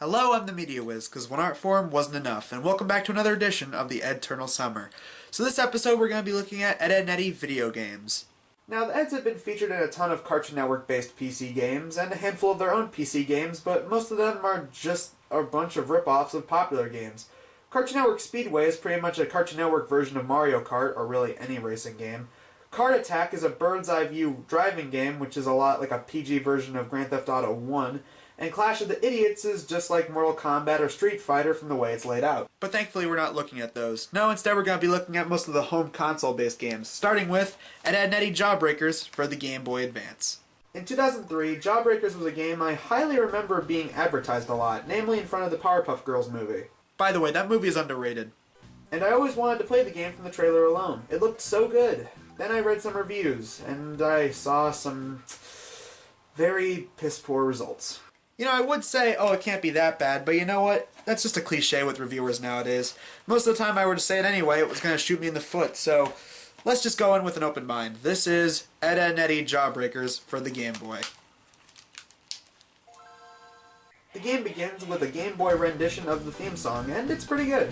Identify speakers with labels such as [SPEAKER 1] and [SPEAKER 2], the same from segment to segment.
[SPEAKER 1] Hello, I'm the Media Wiz, because one art form wasn't enough, and welcome back to another edition of the Ed-ternal Summer. So this episode we're going to be looking at Ed, Edd, and Eddy video games. Now, the Eds have been featured in a ton of Cartoon Network-based PC games, and a handful of their own PC games, but most of them are just a bunch of rip-offs of popular games. Cartoon Network Speedway is pretty much a Cartoon Network version of Mario Kart, or really any racing game. Kart Attack is a bird's-eye view driving game, which is a lot like a PG version of Grand Theft Auto 1, and Clash of the Idiots is just like Mortal Kombat or Street Fighter from the way it's laid out. But thankfully we're not looking at those. No, instead we're going to be looking at most of the home console-based games, starting with Ed, Edd, and Eddy Jawbreakers for the Gameboy Advance. In 2003, Jawbreakers was a game I highly remember being advertised a lot, namely in front of the Powerpuff Girls movie. By the way, that movie is underrated. And I always wanted to play the game from the trailer alone. It looked so good. Then I read some reviews, and I saw some very piss-poor results. You know, I would say, oh, it can't be that bad, but you know what? That's just a cliche with reviewers nowadays. Most of the time I were to say it anyway, it was going to shoot me in the foot, so let's just go in with an open mind. This is Ed, Edd, and Eddy Jawbreakers for the Game Boy. The game begins with a Game Boy rendition of the theme song, and it's pretty good.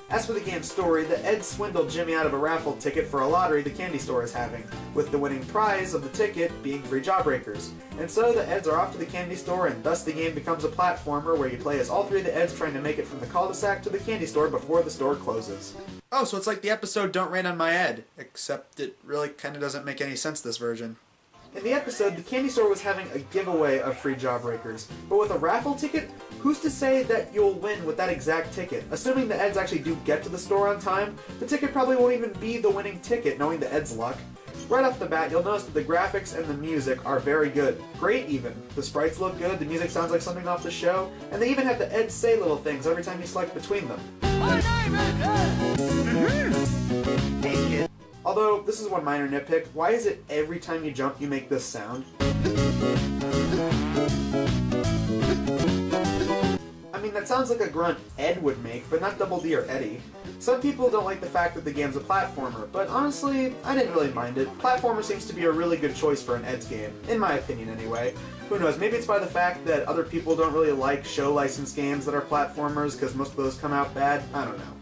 [SPEAKER 1] As for the game's story, the Eds swindled Jimmy out of a raffle ticket for a lottery the candy store is having, with the winning prize of the ticket being free Jawbreakers. And so the Eds are off to the candy store, and thus the game becomes a platformer where you play as all three of the Eds trying to make it from the cul-de-sac to the candy store before the store closes. Oh, so it's like the episode Don't Rain on My Ed, except it really kinda doesn't make any sense this version. In the episode, the candy store was having a giveaway of free Jawbreakers, but with a raffle ticket, who's to say that you'll win with that exact ticket? Assuming the Eds actually do get to the store on time, the ticket probably won't even be the winning ticket, knowing the Eds' luck. Right off the bat, you'll notice that the graphics and the music are very good. Great, even. The sprites look good, the music sounds like something off the show, and they even have the Eds say little things every time you select between them. My name is Ed! Although, this is one minor nitpick, why is it every time you jump you make this sound? I mean, that sounds like a grunt Ed would make, but not Double D or Eddy. Some people don't like the fact that the game's a platformer, but honestly, I didn't really mind it. Platformer seems to be a really good choice for an Ed's game, in my opinion anyway. Who knows, maybe it's by the fact that other people don't really like show license games that are platformers, because most of those come out bad, I don't know.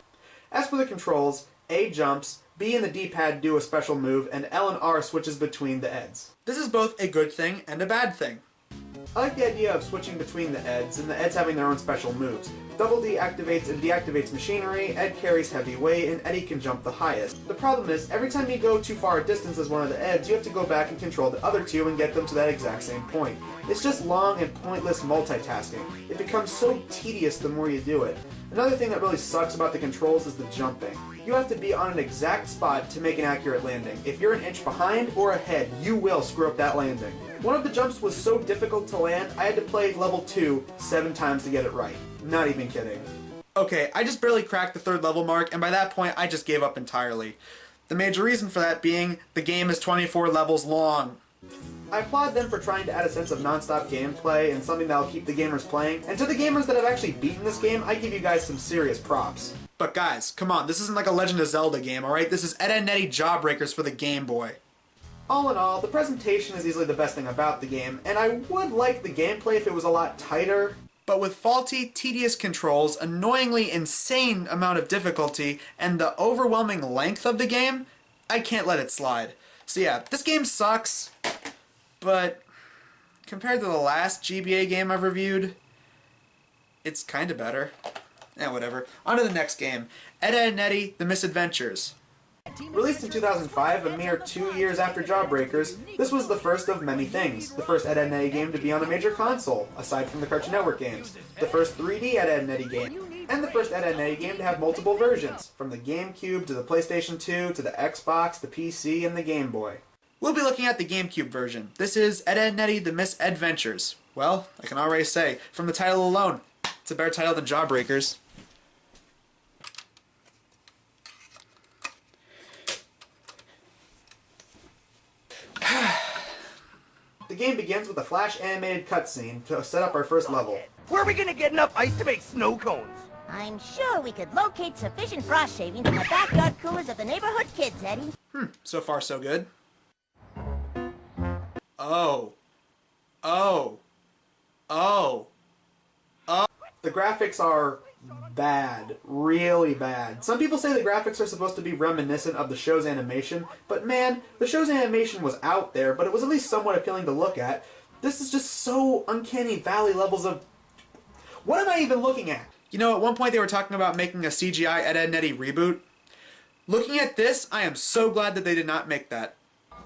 [SPEAKER 1] As for the controls, A jumps, B and the D-pad do a special move, and L and R switches between the Eds. This is both a good thing and a bad thing. I like the idea of switching between the Eds, and the Eds having their own special moves. Double D activates and deactivates machinery, Ed carries heavy weight, and Eddy can jump the highest. The problem is, every time you go too far a distance as one of the Eds, you have to go back and control the other two and get them to that exact same point. It's just long and pointless multitasking. It becomes so tedious the more you do it. Another thing that really sucks about the controls is the jumping. You have to be on an exact spot to make an accurate landing. If you're an inch behind or ahead, you will screw up that landing. One of the jumps was so difficult to land, I had to play level 2 7 times to get it right. Not even kidding. Okay, I just barely cracked the 3rd level mark, and by that point I just gave up entirely. The major reason for that being, the game is 24 levels long. I applaud them for trying to add a sense of non-stop gameplay and something that'll keep the gamers playing, and to the gamers that have actually beaten this game, I give you guys some serious props. But guys, come on, this isn't like a Legend of Zelda game, alright? This is Ed, Edd, and Eddy Jawbreakers for the Game Boy. All in all, the presentation is easily the best thing about the game, and I would like the gameplay if it was a lot tighter. But with faulty, tedious controls, annoyingly insane amount of difficulty, and the overwhelming length of the game, I can't let it slide. So yeah, this game sucks, but compared to the last GBA game I've reviewed, it's kinda better. Whatever. On to the next game, Ed, Edd, and Eddy, the Mis-Edventures. Released in 2005, a mere 2 years after Jawbreakers, this was the first of many things. The first Ed, Edd, and Eddy game to be on a major console, aside from the Cartoon Network games. The first 3D Ed, Edd, and Eddy game. And the first Ed, Edd, and Eddy game to have multiple versions, from the Gamecube to the PlayStation 2 to the Xbox, the PC, and the Game Boy. We'll be looking at the Gamecube version. This is Ed, Edd, and Eddy, the Mis-Edventures. Well, I can already say, from the title alone, it's a better title than Jawbreakers. The game begins with a flash animated cutscene to set up our first level.
[SPEAKER 2] Where are we gonna get enough ice to make snow cones?
[SPEAKER 3] I'm sure we could locate sufficient frost shavings in the backyard coolers of the neighborhood kids, Eddy.
[SPEAKER 1] So far so good. Oh. Oh. Oh. Oh. The graphics are bad. Really bad. Some people say the graphics are supposed to be reminiscent of the show's animation, but man, the show's animation was out there, but it was at least somewhat appealing to look at. This is just so uncanny valley levels of... What am I even looking at? You know, at one point they were talking about making a CGI Ed, Edd and Eddy reboot. Looking at this, I am so glad that they did not make that.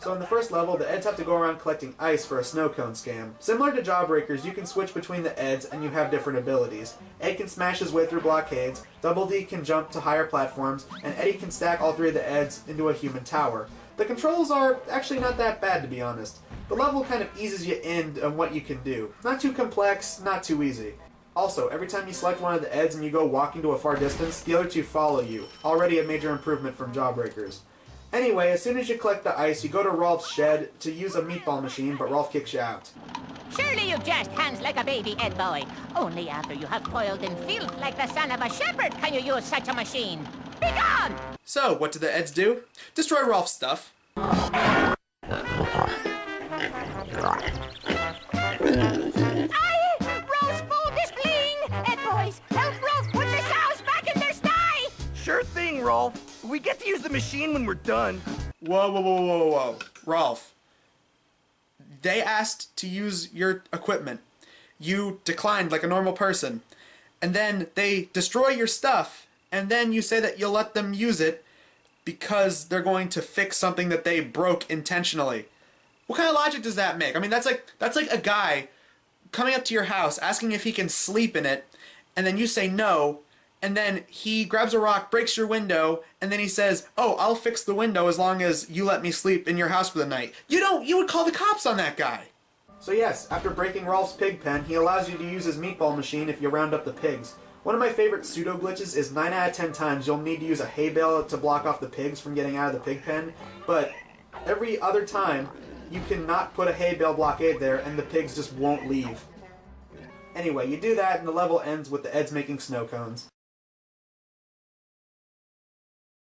[SPEAKER 1] So in the first level, the Eds have to go around collecting ice for a snow cone scam. Similar to Jawbreakers, you can switch between the Eds and you have different abilities. Ed can smash his way through blockades, Double D can jump to higher platforms, and Eddy can stack all three of the Eds into a human tower. The controls are actually not that bad, to be honest. The level kind of eases you in on what you can do. Not too complex, not too easy. Also, every time you select one of the Eds and you go walking to a far distance, the other two follow you. Already a major improvement from Jawbreakers. Anyway, as soon as you collect the ice, you go to Rolf's shed to use a meatball machine, but Rolf kicks you out.
[SPEAKER 3] Surely you've just hands like a baby, Ed boy. Only after you have toiled in filth like the son of a shepherd can you use such a machine. Be gone!
[SPEAKER 1] So, what do the Eds do? Destroy Rolf's stuff.
[SPEAKER 3] Rolf's food is clean! Ed boys, help Rolf put the sows back in their sty!
[SPEAKER 2] Sure thing, Rolf. We get to use the machine when we're done.
[SPEAKER 1] Whoa, whoa, whoa, whoa, whoa. Rolf. They asked to use your equipment. You declined like a normal person. And then they destroy your stuff. And then you say that you'll let them use it because they're going to fix something that they broke intentionally. What kind of logic does that make? I mean, that's like a guy coming up to your house asking if he can sleep in it, and then you say no, and then he grabs a rock, breaks your window, and then he says, "Oh, I'll fix the window as long as you let me sleep in your house for the night." You would call the cops on that guy. So yes, after breaking Rolf's pig pen, he allows you to use his meatball machine if you round up the pigs. One of my favorite pseudo glitches is 9 out of 10 times you'll need to use a hay bale to block off the pigs from getting out of the pig pen, but every other time you cannot put a hay bale blockade there and the pigs just won't leave. Anyway, you do that and the level ends with the Eds making snow cones.